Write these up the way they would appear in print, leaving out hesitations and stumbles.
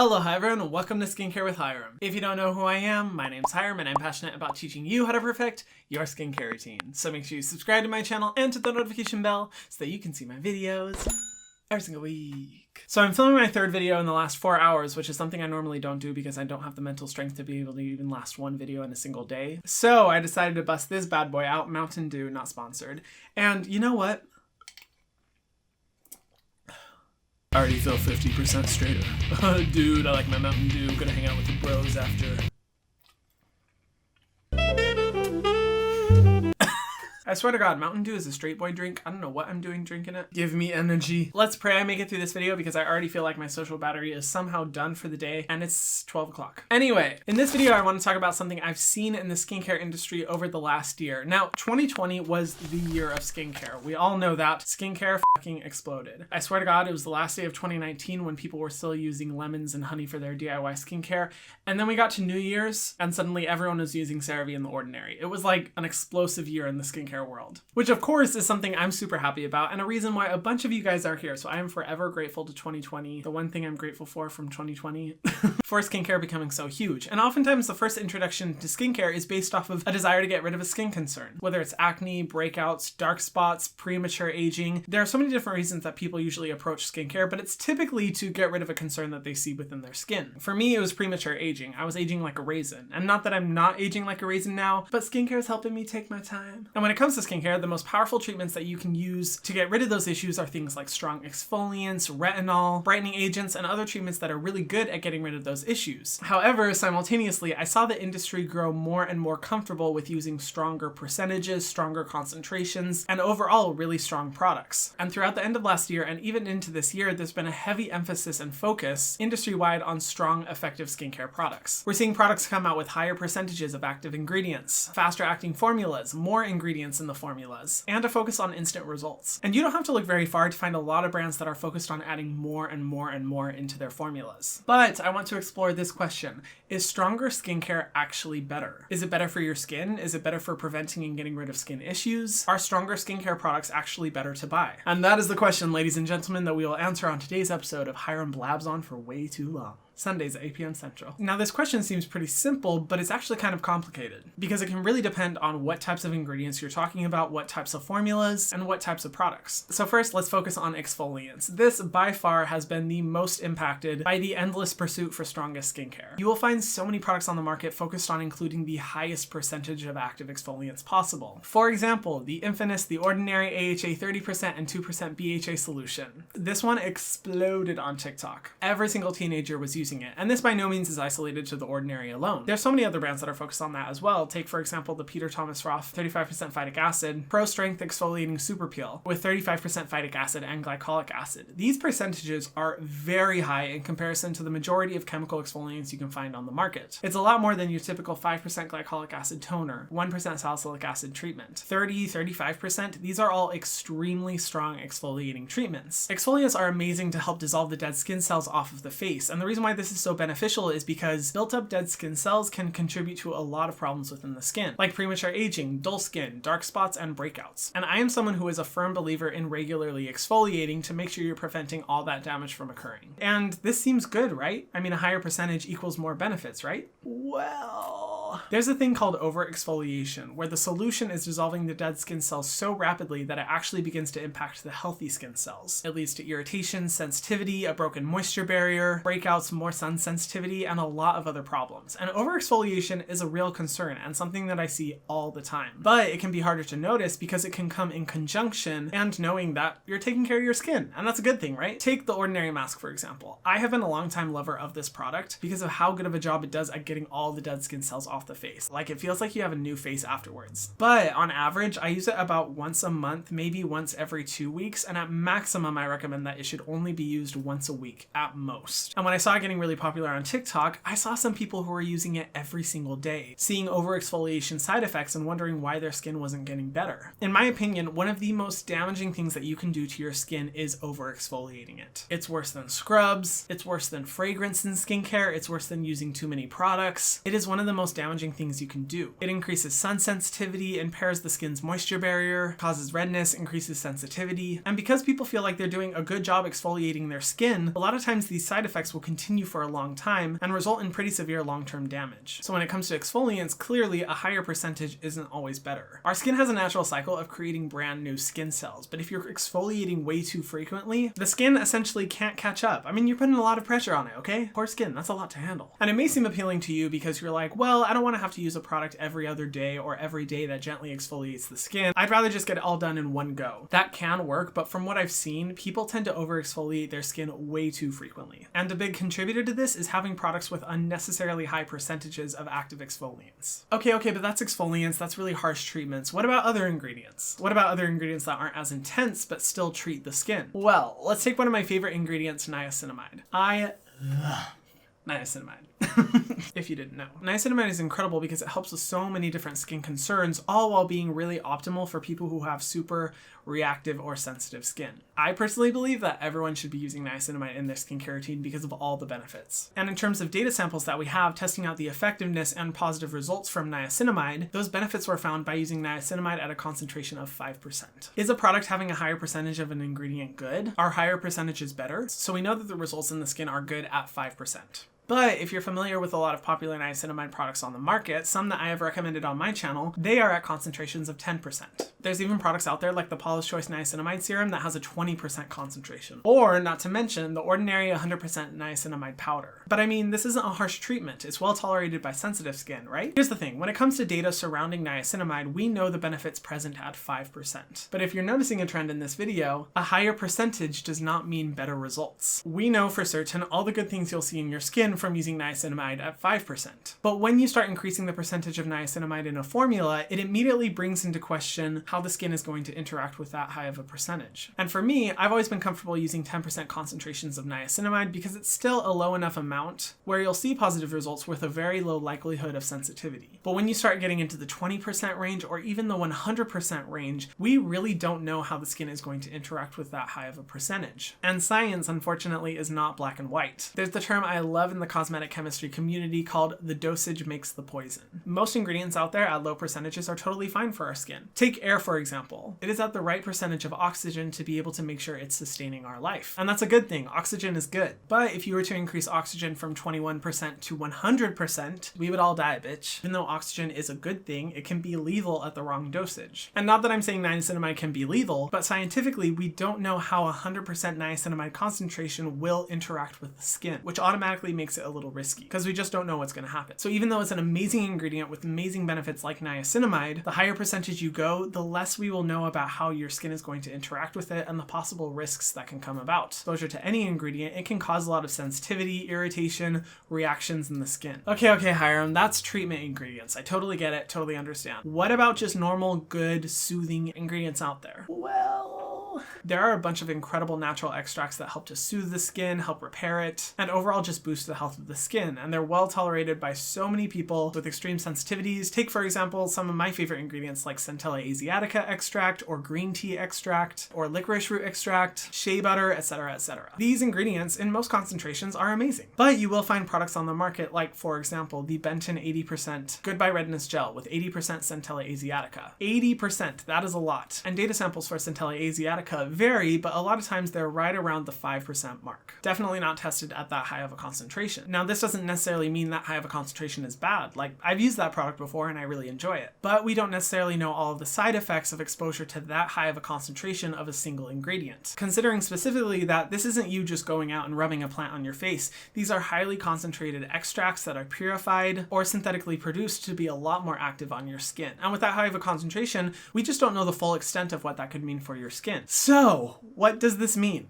Aloha everyone, welcome to Skincare with Hyram. If you don't know who I am, my name's Hyram and I'm passionate about teaching you how to perfect your skincare routine. So make sure you subscribe to my channel and hit the notification bell so that you can see my videos every single week. So I'm filming my third video in the last 4 hours, which is something I normally don't do because I don't have the mental strength to be able to even last one video in a single day. So I decided to bust this bad boy out, Mountain Dew, not sponsored. And you know what? I already feel 50% straighter. Dude, I like my Mountain Dew. Gonna hang out with the bros after. I swear to God, Mountain Dew is a straight boy drink. I don't know what I'm doing drinking it. Give me energy. Let's pray I make it through this video because I already feel like my social battery is somehow done for the day and it's 12 o'clock. Anyway, in this video, I want to talk about something I've seen in the skincare industry over the last year. Now, 2020 was the year of skincare. We all know that. Skincare fucking exploded. I swear to God, it was the last day of 2019 when people were still using lemons and honey for their DIY skincare. And then we got to New Year's and suddenly everyone was using CeraVe in the Ordinary. It was like an explosive year in the skincare world, which of course is something I'm super happy about and a reason why a bunch of you guys are here. So I am forever grateful to 2020. The one thing I'm grateful for from 2020 for skincare becoming so huge. And oftentimes the first introduction to skincare is based off of a desire to get rid of a skin concern, whether it's acne, breakouts, dark spots, premature aging. There are so many different reasons that people usually approach skincare, but it's typically to get rid of a concern that they see within their skin. For me, it was premature aging. I was aging like a raisin. And not that I'm not aging like a raisin now, but skincare is helping me take my time. And when it comes to skincare, the most powerful treatments that you can use to get rid of those issues are things like strong exfoliants, retinol, brightening agents, and other treatments that are really good at getting rid of those issues. However, simultaneously, I saw the industry grow more and more comfortable with using stronger percentages, stronger concentrations, and overall really strong products. And throughout the end of last year and even into this year, there's been a heavy emphasis and focus industry-wide on strong, effective skincare products. We're seeing products come out with higher percentages of active ingredients, faster acting formulas, more ingredients in the formulas, and a focus on instant results. And you don't have to look very far to find a lot of brands that are focused on adding more and more and more into their formulas. But I want to explore this question. Is stronger skincare actually better? Is it better for your skin? Is it better for preventing and getting rid of skin issues? Are stronger skincare products actually better to buy? And that is the question, ladies and gentlemen, that we will answer on today's episode of Hyram Blabs On for way too long. Sundays at 8 p.m. Central. Now this question seems pretty simple, but it's actually kind of complicated because it can really depend on what types of ingredients you're talking about, what types of formulas, and what types of products. So first, let's focus on exfoliants. This by far has been the most impacted by the endless pursuit for strongest skincare. You will find so many products on the market focused on including the highest percentage of active exfoliants possible. For example, the infamous The Ordinary AHA 30% and 2% BHA Solution. This one exploded on TikTok. Every single teenager was using it, and this by no means is isolated to The Ordinary alone. There's so many other brands that are focused on that as well. Take for example the Peter Thomas Roth 35% phytic acid Pro Strength Exfoliating Super Peel with 35% phytic acid and glycolic acid. These percentages are very high in comparison to the majority of chemical exfoliants you can find on the market. It's a lot more than your typical 5% glycolic acid toner, 1% salicylic acid treatment. 30-35%, these are all extremely strong exfoliating treatments. Exfoliants are amazing to help dissolve the dead skin cells off of the face, and the reason why this is so beneficial is because built up dead skin cells can contribute to a lot of problems within the skin, like premature aging, dull skin, dark spots, and breakouts. And I am someone who is a firm believer in regularly exfoliating to make sure you're preventing all that damage from occurring. And this seems good, right? I mean, a higher percentage equals more benefits, right? Well, there's a thing called overexfoliation, where the solution is dissolving the dead skin cells so rapidly that it actually begins to impact the healthy skin cells. It leads to irritation, sensitivity, a broken moisture barrier, breakouts, more sun sensitivity, and a lot of other problems. And overexfoliation is a real concern and something that I see all the time. But it can be harder to notice because it can come in conjunction and knowing that you're taking care of your skin. And that's a good thing, right? Take the Ordinary mask, for example. I have been a long time lover of this product because of how good of a job it does at getting all the dead skin cells off the face. Like, it feels like you have a new face afterwards. But on average, I use it about once a month, maybe once every 2 weeks. And at maximum, I recommend that it should only be used once a week at most. And when I saw it getting really popular on TikTok, I saw some people who were using it every single day, seeing overexfoliation side effects and wondering why their skin wasn't getting better. In my opinion, one of the most damaging things that you can do to your skin is overexfoliating it. It's worse than scrubs, it's worse than fragrance in skincare, it's worse than using too many products. It is one of the most damaging damaging things you can do. It increases sun sensitivity, impairs the skin's moisture barrier, causes redness, increases sensitivity, and because people feel like they're doing a good job exfoliating their skin, a lot of times these side effects will continue for a long time and result in pretty severe long-term damage. So when it comes to exfoliants, clearly a higher percentage isn't always better. Our skin has a natural cycle of creating brand new skin cells, but if you're exfoliating way too frequently, the skin essentially can't catch up. I mean, you're putting a lot of pressure on it, okay? Poor skin, that's a lot to handle. And it may seem appealing to you because you're like, well, I don't want to have to use a product every other day or every day that gently exfoliates the skin. I'd rather just get it all done in one go. That can work, but from what I've seen, people tend to over exfoliate their skin way too frequently. And a big contributor to this is having products with unnecessarily high percentages of active exfoliants. Okay, but that's exfoliants, that's really harsh treatments. What about other ingredients? What about other ingredients that aren't as intense but still treat the skin? Well, let's take one of my favorite ingredients, niacinamide. I love niacinamide. If you didn't know. Niacinamide is incredible because it helps with so many different skin concerns, all while being really optimal for people who have super reactive or sensitive skin. I personally believe that everyone should be using niacinamide in their skincare routine because of all the benefits. And in terms of data samples that we have testing out the effectiveness and positive results from niacinamide, those benefits were found by using niacinamide at a concentration of 5%. Is a product having a higher percentage of an ingredient good? Are higher percentages better? So we know that the results in the skin are good at 5%. But if you're familiar with a lot of popular niacinamide products on the market, some that I have recommended on my channel, they are at concentrations of 10%. There's even products out there like the Paula's Choice Niacinamide Serum that has a 20% concentration. Or, not to mention, the ordinary 100% niacinamide powder. But I mean, this isn't a harsh treatment. It's well tolerated by sensitive skin, right? Here's the thing. When it comes to data surrounding niacinamide, we know the benefits present at 5%. But if you're noticing a trend in this video, a higher percentage does not mean better results. We know for certain all the good things you'll see in your skin from using niacinamide at 5%. But when you start increasing the percentage of niacinamide in a formula, it immediately brings into question how the skin is going to interact with that high of a percentage. And for me, I've always been comfortable using 10% concentrations of niacinamide because it's still a low enough amount where you'll see positive results with a very low likelihood of sensitivity. But when you start getting into the 20% range or even the 100% range, we really don't know how the skin is going to interact with that high of a percentage. And science, unfortunately, is not black and white. There's the term I love in the cosmetic chemistry community called the dosage makes the poison. Most ingredients out there at low percentages are totally fine for our skin. Take air, for example. It is at the right percentage of oxygen to be able to make sure it's sustaining our life. And that's a good thing. Oxygen is good. But if you were to increase oxygen from 21% to 100%, we would all die, bitch. Even though oxygen is a good thing, it can be lethal at the wrong dosage. And not that I'm saying niacinamide can be lethal, but scientifically, we don't know how 100% niacinamide concentration will interact with the skin, which automatically makes it a little risky because we just don't know what's going to happen. So even though it's an amazing ingredient with amazing benefits like niacinamide, the higher percentage you go, the less we will know about how your skin is going to interact with it and the possible risks that can come about. Exposure to any ingredient, it can cause a lot of sensitivity, irritation, reactions in the skin. Okay, Hyram, that's treatment ingredients. I totally get it, totally understand. What about just normal, good, soothing ingredients out there? Well, there are a bunch of incredible natural extracts that help to soothe the skin, help repair it, and overall just boost the health of the skin. And they're well tolerated by so many people with extreme sensitivities. Take, for example, some of my favorite ingredients like Centella Asiatica extract, or green tea extract, or licorice root extract, shea butter, etc., etc. These ingredients in most concentrations are amazing. But you will find products on the market like, for example, the Benton 80% Goodbye Redness Gel with 80% Centella Asiatica. 80%, that is a lot. And data samples for Centella Asiatica vary, but a lot of times they're right around the 5% mark. Definitely not tested at that high of a concentration. Now, this doesn't necessarily mean that high of a concentration is bad. Like, I've used that product before and I really enjoy it. But we don't necessarily know all of the side effects of exposure to that high of a concentration of a single ingredient. Considering specifically that this isn't you just going out and rubbing a plant on your face. These are highly concentrated extracts that are purified or synthetically produced to be a lot more active on your skin. And with that high of a concentration, we just don't know the full extent of what that could mean for your skin. So, what does this mean?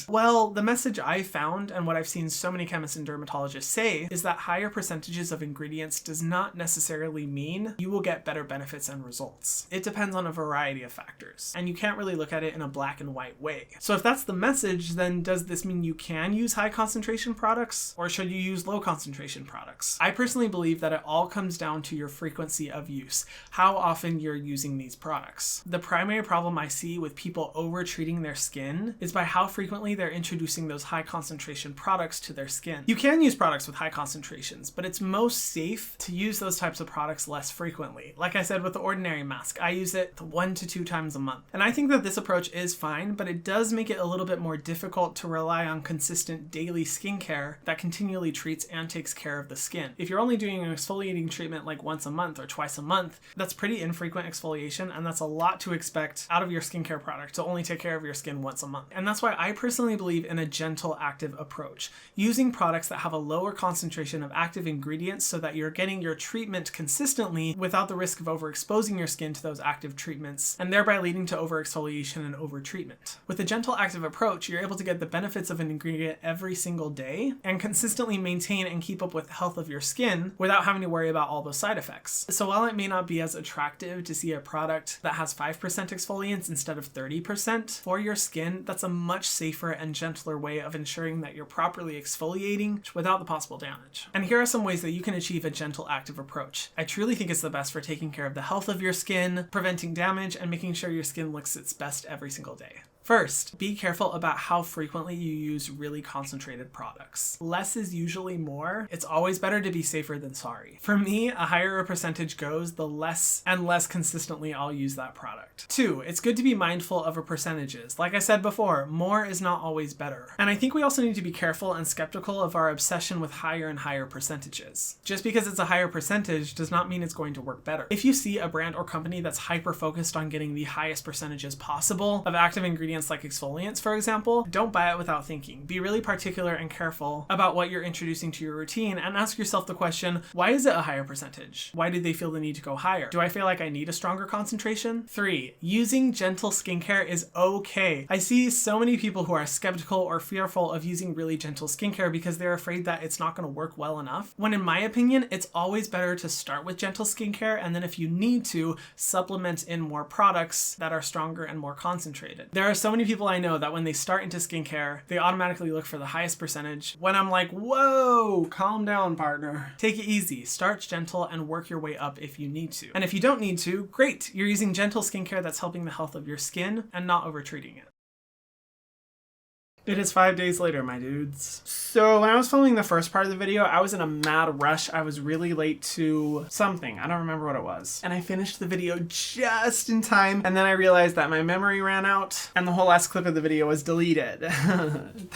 Well, the message I found and what I've seen so many chemists and dermatologists say is that higher percentages of ingredients does not necessarily mean you will get better benefits and results. It depends on a variety of factors, and you can't really look at it in a black and white way. So if that's the message, then does this mean you can use high concentration products, or should you use low concentration products? I personally believe that it all comes down to your frequency of use, how often you're using these products. The primary problem I see with people over treating their skin is by how frequently they're introducing those high concentration products to their skin. You can use products with high concentrations, but it's most safe to use those types of products less frequently. Like I said with the ordinary mask, I use it 1 to 2 times a month. And I think that this approach is fine, but it does make it a little bit more difficult to rely on consistent daily skincare that continually treats and takes care of the skin. If you're only doing an exfoliating treatment like once a month or twice a month, that's pretty infrequent exfoliation, and that's a lot to expect out of your skincare product to only take care of your skin once a month. And that's why I personally believe in a gentle active approach, using products that have a lower concentration of active ingredients so that you're getting your treatment consistently without the risk of overexposing your skin to those active treatments and thereby leading to overexfoliation and overtreatment. With a gentle active approach, you're able to get the benefits of an ingredient every single day and consistently maintain and keep up with the health of your skin without having to worry about all those side effects. So while it may not be as attractive to see a product that has 5% exfoliants instead of 30% for your skin, that's a much safer and gentler way of ensuring that you're properly exfoliating without the possible damage. And here are some ways that you can achieve a gentle active approach. I truly think it's the best for taking care of the health of your skin, preventing damage, and making sure your skin looks its best every single day. First, be careful about how frequently you use really concentrated products. Less is usually more. It's always better to be safer than sorry. For me, a higher a percentage goes, the less and less consistently I'll use that product. 2, it's good to be mindful of our percentages. Like I said before, more is not always better. And I think we also need to be careful and skeptical of our obsession with higher and higher percentages. Just because it's a higher percentage does not mean it's going to work better. If you see a brand or company that's hyper focused on getting the highest percentages possible of active ingredients like exfoliants, for example, don't buy it without thinking. Be really particular and careful about what you're introducing to your routine and ask yourself the question, why is it a higher percentage? Why do they feel the need to go higher? Do I feel like I need a stronger concentration? 3, using gentle skincare is okay. I see so many people who are skeptical or fearful of using really gentle skincare because they're afraid that it's not going to work well enough. When in my opinion, it's always better to start with gentle skincare and then if you need to, supplement in more products that are stronger and more concentrated. There are so many people I know that when they start into skincare, they automatically look for the highest percentage when I'm like, whoa, calm down, partner. Take it easy, start gentle and work your way up if you need to. And if you don't need to, great, you're using gentle skincare that's helping the health of your skin and not over-treating it. It is 5 days later, my dudes. So when I was filming the first part of the video, I was in a mad rush. I was really late to something. I don't remember what it was. And I finished the video just in time. And then I realized that my memory ran out and the whole last clip of the video was deleted.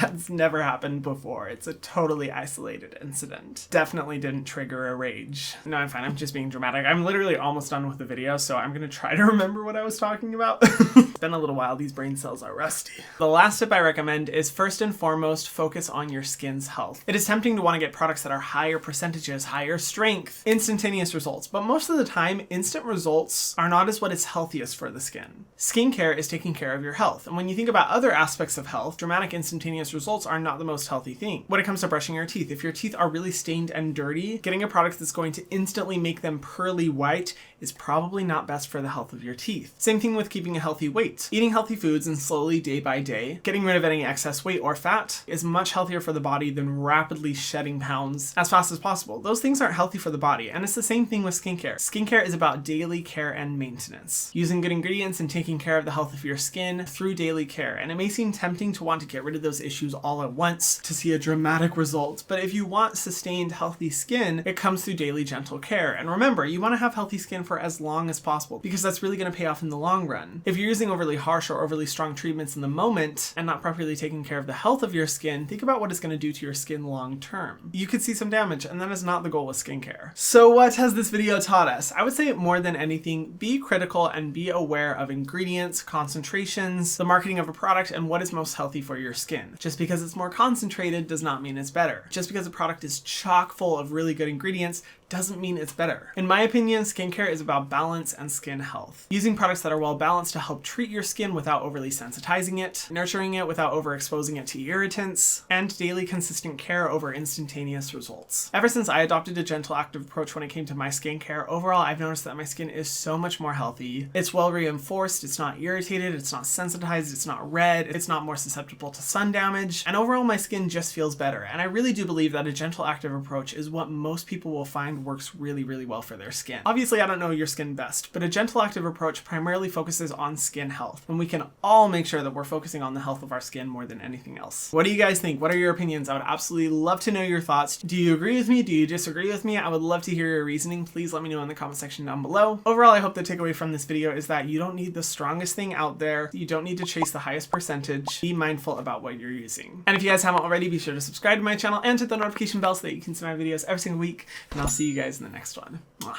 That's never happened before. It's a totally isolated incident. Definitely didn't trigger a rage. No, I'm fine. I'm just being dramatic. I'm literally almost done with the video, so I'm gonna try to remember what I was talking about. It's been a little while. These brain cells are rusty. The last tip I recommend is first and foremost, focus on your skin's health. It is tempting to want to get products that are higher percentages, higher strength, instantaneous results, but most of the time, instant results are not as what is healthiest for the skin. Skincare is taking care of your health, and when you think about other aspects of health, dramatic instantaneous results are not the most healthy thing. When it comes to brushing your teeth, if your teeth are really stained and dirty, getting a product that's going to instantly make them pearly white is probably not best for the health of your teeth. Same thing with keeping a healthy weight. Eating healthy foods and slowly day by day, getting rid of any excess weight or fat is much healthier for the body than rapidly shedding pounds as fast as possible. Those things aren't healthy for the body, and it's the same thing with skincare. Skincare is about daily care and maintenance, using good ingredients and taking care of the health of your skin through daily care. And it may seem tempting to want to get rid of those issues all at once to see a dramatic result, but if you want sustained healthy skin, it comes through daily gentle care. And remember, you want to have healthy skin for as long as possible because that's really going to pay off in the long run. If you're using overly harsh or overly strong treatments in the moment and not properly taking care of the health of your skin, think about what it's going to do to your skin long term. You could see some damage, and that is not the goal with skincare. So what has this video taught us? I would say more than anything, be critical and be aware of ingredients, concentrations, the marketing of a product, and what is most healthy for your skin. Just because it's more concentrated does not mean it's better. Just because a product is chock full of really good ingredients doesn't mean it's better. In my opinion, skincare is about balance and skin health. Using products that are well balanced to help treat your skin without overly sensitizing it, nurturing it without overexposing it to irritants, and daily consistent care over instantaneous results. Ever since I adopted a gentle active approach when it came to my skincare, overall I've noticed that my skin is so much more healthy. It's well reinforced, it's not irritated, it's not sensitized, it's not red, it's not more susceptible to sun damage, and overall my skin just feels better. And I really do believe that a gentle active approach is what most people will find find works really, really well for their skin. Obviously, I don't know your skin best, but a gentle active approach primarily focuses on skin health, and we can all make sure that we're focusing on the health of our skin more than anything else. What do you guys think? What are your opinions? I would absolutely love to know your thoughts. Do you agree with me? Do you disagree with me? I would love to hear your reasoning. Please let me know in the comment section down below. Overall, I hope the takeaway from this video is that you don't need the strongest thing out there. You don't need to chase the highest percentage. Be mindful about what you're using. And if you guys haven't already, be sure to subscribe to my channel and hit the notification bell so that you can see my videos every single week. And I'll see you guys in the next one. Mwah.